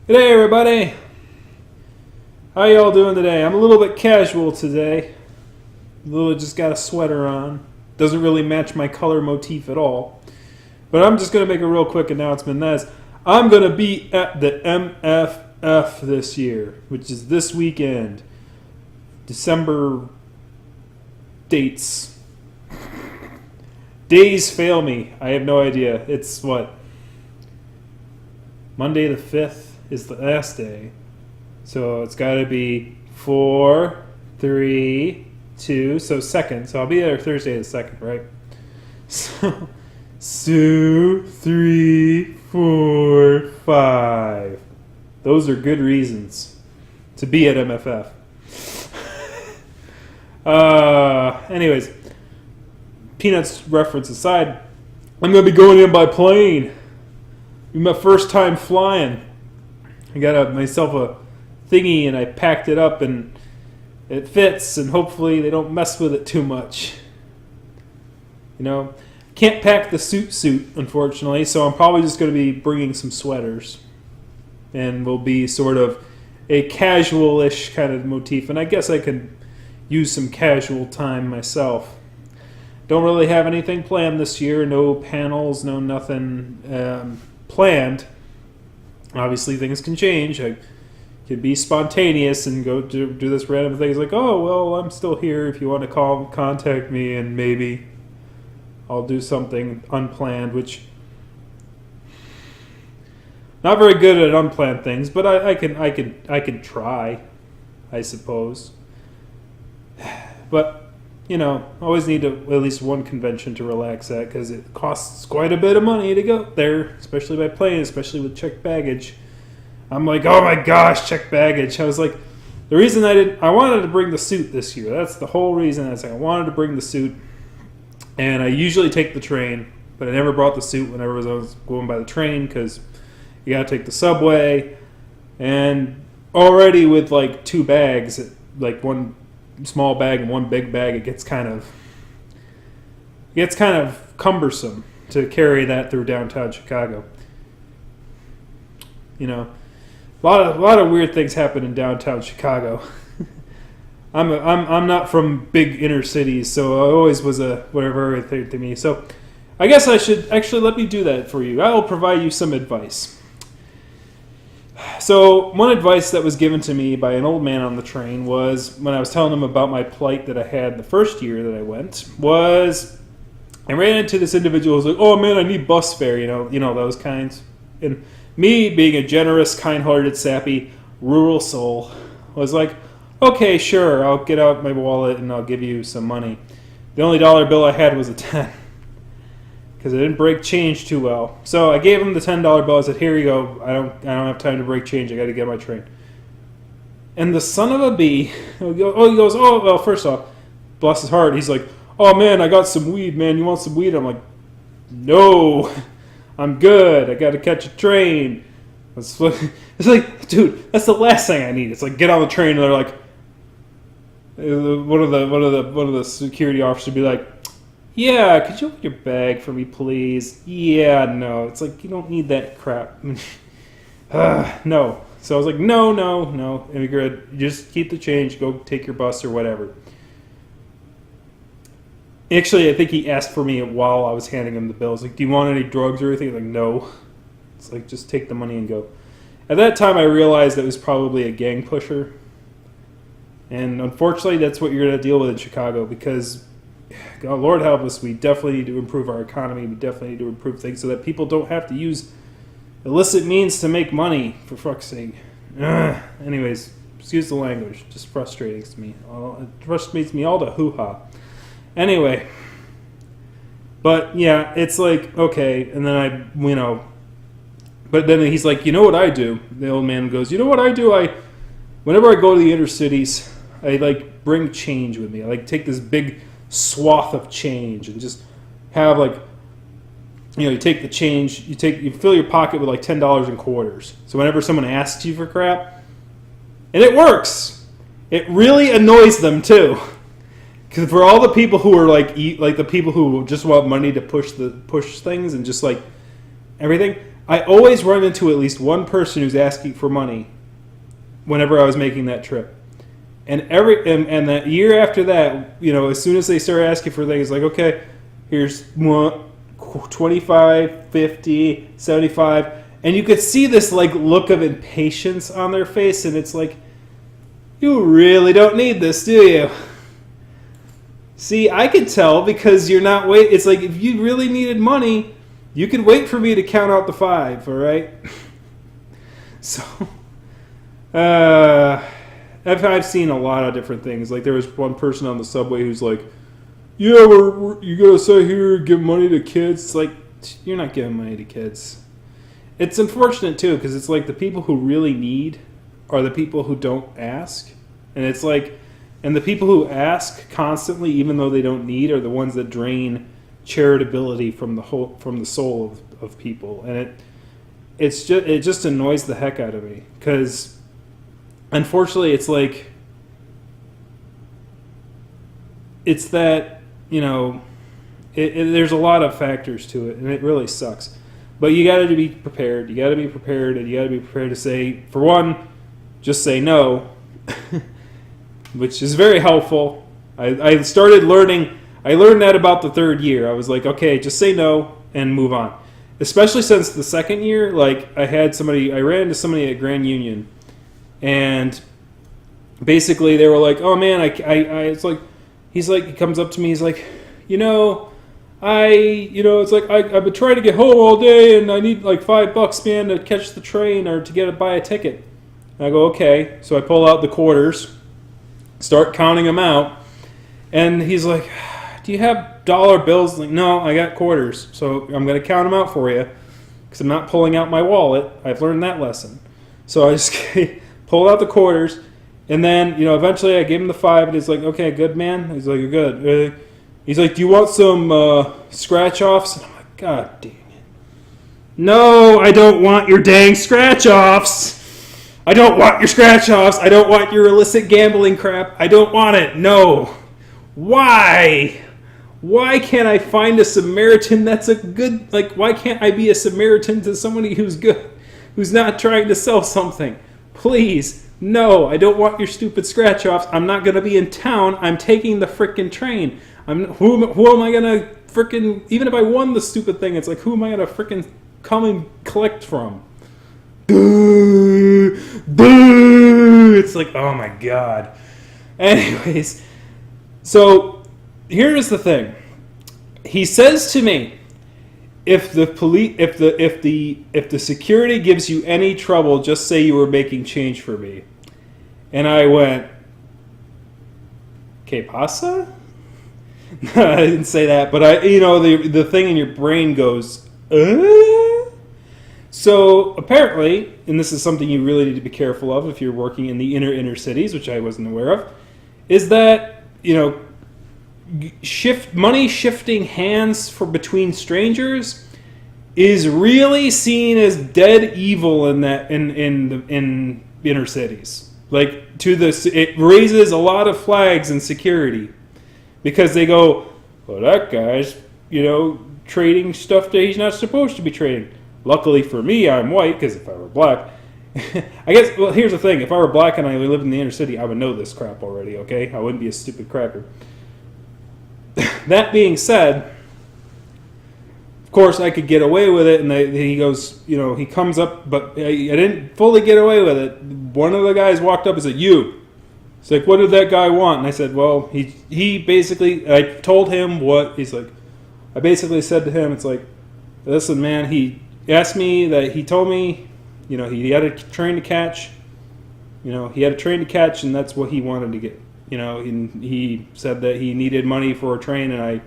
G'day everybody! How y'all doing today? I'm a little bit casual today. Just got a sweater on. Doesn't really match my color motif at all. But I'm just going to make a real quick announcement. That is, I'm going to be at the MFF this year, which is this weekend. December dates. Days fail me. I have no idea. It's what? Monday the 5th is the last day. So it's got to be 4, 3, 2, so second. So I'll be there Thursday the 2nd, right? So 3, 4, 5. Those are good reasons to be at MFF. Anyways, Peanuts reference aside, I'm going to be going in by plane. My first time flying. I got myself a thingy and I packed it up and it fits and hopefully they don't mess with it too much. You know, can't pack the suit unfortunately, so I'm probably just going to be bringing some sweaters and will be sort of a casual-ish kind of motif, and I guess I could use some casual time myself. Don't really have anything planned this year, no panels, no nothing planned. Obviously things can change. I could be spontaneous and go do this random things like, oh, well, I'm still here if you want to contact me, and maybe I'll do something unplanned, which not very good at unplanned things, but I can try, I suppose. But you know, always need at least one convention to relax at, because it costs quite a bit of money to go there, especially by plane, especially with checked baggage. I'm like, oh my gosh, checked baggage. I was like, the reason I wanted to bring the suit this year. That's the whole reason. I wanted to bring the suit, and I usually take the train, but I never brought the suit whenever I was going by the train, because you got to take the subway, and already with like 2 bags, like one small bag and one big bag, it gets kind of cumbersome to carry that through downtown Chicago. You know, a lot of weird things happen in downtown Chicago. I'm not from big inner cities, so I always was a whatever thing to me. So I guess I should actually let me do that for you. I will provide you some advice. So one advice that was given to me by an old man on the train was, when I was telling him about my plight that I had the first year that I went, was I ran into this individual who was like, oh man, I need bus fare, you know those kinds. And me, being a generous, kind-hearted, sappy, rural soul, was like, okay, sure, I'll get out my wallet and I'll give you some money. The only dollar bill I had was a 10. Because I didn't break change too well. So I gave him the $10 bill. I said, here you go. I don't have time to break change. I got to get my train. And the son of a bee, he goes, oh, well, first off, bless his heart, he's like, oh, man, I got some weed, man. You want some weed? I'm like, no, I'm good. I got to catch a train. It's like, dude, that's the last thing I need. It's like, get on the train, and they're like, one of the security officers would be like, yeah, could you open your bag for me, please? Yeah, no. It's like, you don't need that crap. No. So I was like, no. Immigrant, just keep the change. Go take your bus or whatever. Actually, I think he asked for me while I was handing him the bill. I was like, do you want any drugs or anything? Like, no. It's like, just take the money and go. At that time, I realized that it was probably a gang pusher. And unfortunately, that's what you're going to deal with in Chicago, because God, Lord help us, we definitely need to improve our economy. We definitely need to improve things so that people don't have to use illicit means to make money, for fuck's sake. Anyways, excuse the language. Just frustrating to me. It frustrates me all to hoo-ha. Anyway. But, yeah, it's like, okay. And then but then he's like, you know what I do? The old man goes, you know what I do? Whenever I go to the inner cities, I, like, bring change with me. I, like, take this big swath of change and just have, like, you take the change, you fill your pocket with like $10 in quarters. So whenever someone asks you for crap, and it works, it really annoys them too. Because for all the people who are like the people who just want money to push things and just like everything, I always run into at least one person who's asking for money whenever I was making that trip. And and that year after that, you know, as soon as they start asking for things, like, okay, here's 25, 50, 75, and you could see this like look of impatience on their face, and it's like, you really don't need this, do you? See, I could tell because you're not wait. It's like, if you really needed money, you could wait for me to count out the 5, all right? So, I've seen a lot of different things. Like, there was one person on the subway who's like, yeah, you gotta sit here and give money to kids. It's like, you're not giving money to kids. It's unfortunate, too, because it's like the people who really need are the people who don't ask. And it's like, and the people who ask constantly, even though they don't need, are the ones that drain charitability from the soul of people. And it just annoys the heck out of me, because unfortunately it's like, it's that, you know, there's a lot of factors to it, and it really sucks. But you got to be prepared. You got to be prepared, and you got to be prepared to say, for one, just say no, which is very helpful. I started learning. I learned that about the 3rd year. I was like, okay, just say no and move on. Especially since the 2nd year, like, I ran into somebody at Grand Union, and basically they were like, oh man, it's like, he comes up to me, he's like, it's like, I've been trying to get home all day, and I need like $5, man, to catch the train or to buy a ticket. And I go, okay. So I pull out the quarters, start counting them out, and he's like, do you have dollar bills? I'm like, no, I got quarters. So I'm going to count them out for you, because I'm not pulling out my wallet. I've learned that lesson. So I just pulled out the quarters, and then, eventually I gave him the 5, and he's like, okay, good, man. He's like, you're good. He's like, do you want some scratch-offs? And I'm like, God dang it. No, I don't want your dang scratch-offs. I don't want your scratch-offs. I don't want your illicit gambling crap. I don't want it. No. Why? Why can't I find a Samaritan that's a good... Like, why can't I be a Samaritan to somebody who's good, who's not trying to sell something? Please. No, I don't want your stupid scratch-offs. I'm not going to be in town. I'm taking the frickin' train. Who am I going to frickin'... Even if I won the stupid thing, it's like, who am I going to frickin' come and collect from? Boo! Boo! It's like, oh my God. Anyways, so here's the thing. He says to me, if the security gives you any trouble, just say you were making change for me. And I went, ¿Qué pasa? I didn't say that, but the thing in your brain goes, So apparently, and this is something you really need to be careful of if you're working in the inner cities, which I wasn't aware of, is that, money shifting hands between strangers is really seen as dead evil in inner cities. Like, it raises a lot of flags in security, because they go, well, that guy's, trading stuff that he's not supposed to be trading. Luckily for me, I'm white, because if I were black, I guess, well, here's the thing. If I were black and I lived in the inner city, I would know this crap already, okay? I wouldn't be a stupid cracker. That being said, of course, I could get away with it, and he goes, he comes up, but I didn't fully get away with it. One of the guys walked up and said, you. He's like, what did that guy want? And I said, well, he basically, I told him what, he's like, I basically said to him, it's like, listen, man, he asked me that, he told me, he had a train to catch, and that's what he wanted to get. He said that he needed money for a train, and I,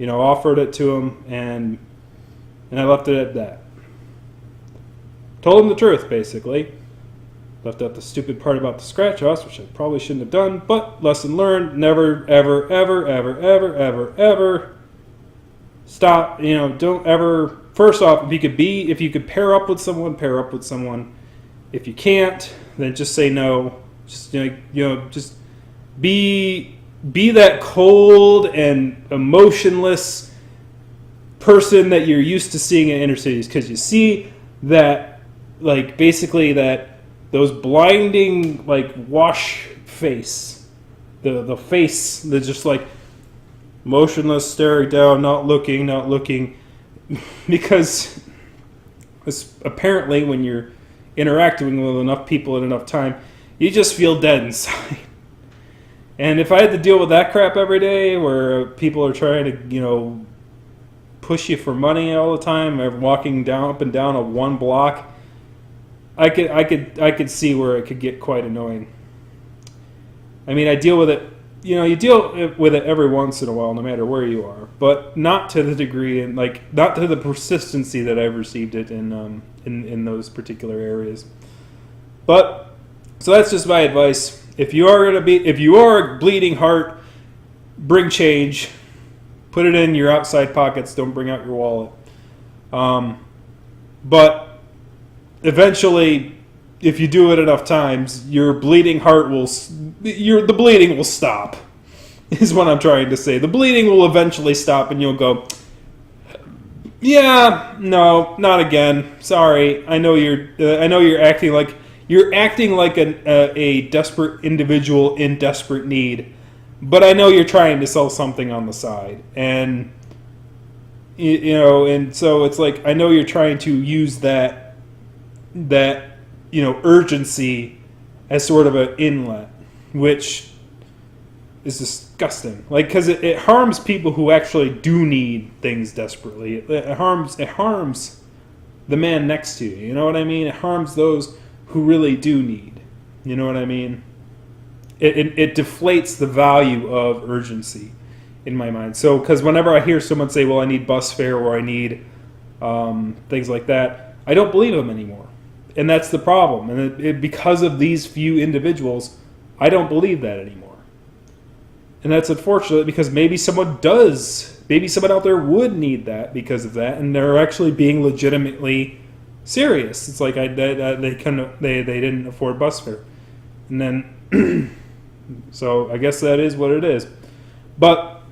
offered it to him, and I left it at that. Told him the truth, basically. Left out the stupid part about the scratch-offs, which I probably shouldn't have done, but lesson learned, never, ever, ever, ever, ever, ever, ever stop, don't ever, first off, if you could pair up with someone, pair up with someone. If you can't, then just say no. Just, just be that cold and emotionless person that you're used to seeing in inner cities, because you see that, like, basically that those blinding, like, wash face, the face that's just like motionless, staring down, not looking, because apparently when you're interacting with enough people at enough time, you just feel dead inside. And if I had to deal with that crap every day, where people are trying to, push you for money all the time, or walking up and down a one block, I could see where it could get quite annoying. I mean, I deal with it. You deal with it every once in a while, no matter where you are, but not to the degree and not to the persistency that I've received it in those particular areas. But so that's just my advice. If you are a bleeding heart, bring change. Put it in your outside pockets. Don't bring out your wallet. But eventually, if you do it enough times, your bleeding heart the bleeding will stop. Is what I'm trying to say. The bleeding will eventually stop, and you'll go, yeah, no, not again. Sorry. I know you're acting like a desperate individual in desperate need, but I know you're trying to sell something on the side, and and so it's like, I know you're trying to use that urgency as sort of an inlet, which is disgusting. Because it harms people who actually do need things desperately. It harms the man next to you. You know what I mean? It harms those who really do need. You know what I mean? It deflates the value of urgency in my mind. So, because whenever I hear someone say, well, I need bus fare, or I need things like that, I don't believe them anymore. And that's the problem. And because of these few individuals, I don't believe that anymore. And that's unfortunate, because maybe someone out there would need that because of that, and they're actually being legitimately serious. It's like they didn't afford bus fare. And then, so I guess that is what it is. But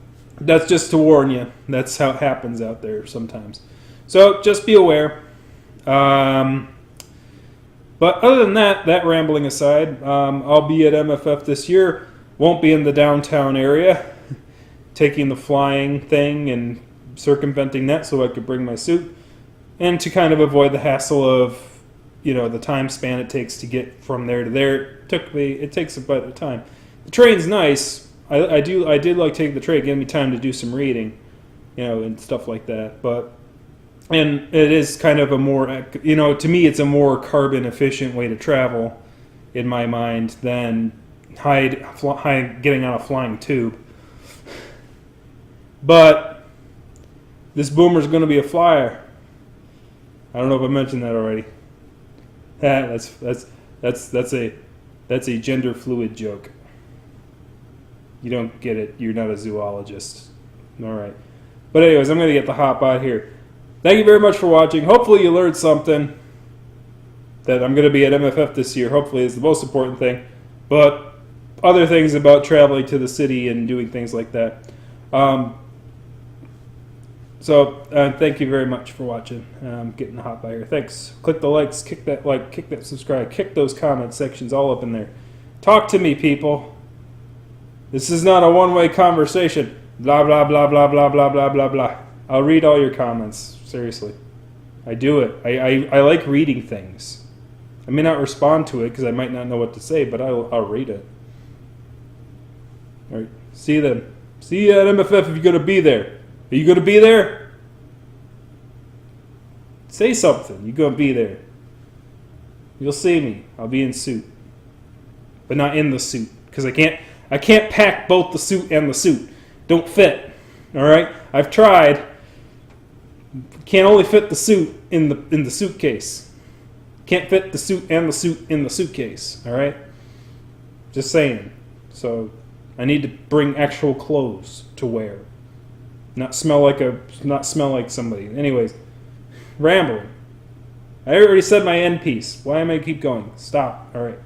that's just to warn you. That's how it happens out there sometimes. So just be aware. But other than that rambling aside, I'll be at MFF this year. Won't be in the downtown area, taking the flying thing and circumventing that so I could bring my suit, and to kind of avoid the hassle of, the time span it takes to get from there to there. It takes about a time. The train's nice. I did like taking the train, giving me time to do some reading, and stuff like that. And it is kind of a more, to me, it's a more carbon efficient way to travel, in my mind, than getting on a flying tube. But this boomer's going to be a flyer. I don't know if I mentioned that already. That's a gender fluid joke. You don't get it. You're not a zoologist. All right. But anyways, I'm going to get the hop out here. Thank you very much for watching. Hopefully you learned something. That I'm going to be at MFF this year, hopefully, is the most important thing. But other things about traveling to the city and doing things like that. So thank you very much for watching. Getting the hop out here. Thanks. Click the likes, kick that subscribe, kick those comment sections all up in there. Talk to me, people. This is not a one-way conversation. Blah, blah, blah, blah, blah, blah, blah, blah, blah. I'll read all your comments. Seriously. I do it. I like reading things. I may not respond to it because I might not know what to say, but I'll read it. All right. See you then. See you at MFF if you're going to be there. Are you going to be there? Say something. You're going to be there. You'll see me. I'll be in suit. But not in the suit. Because I can't pack both the suit and the suit. Don't fit. All right? I've tried. Can't only fit the suit in the suitcase. Can't fit the suit and the suit in the suitcase. All right? Just saying. So I need to bring actual clothes to wear. Not smell like somebody. Anyways, rambling. I already said my end piece. Why am I keep going? Stop. All right.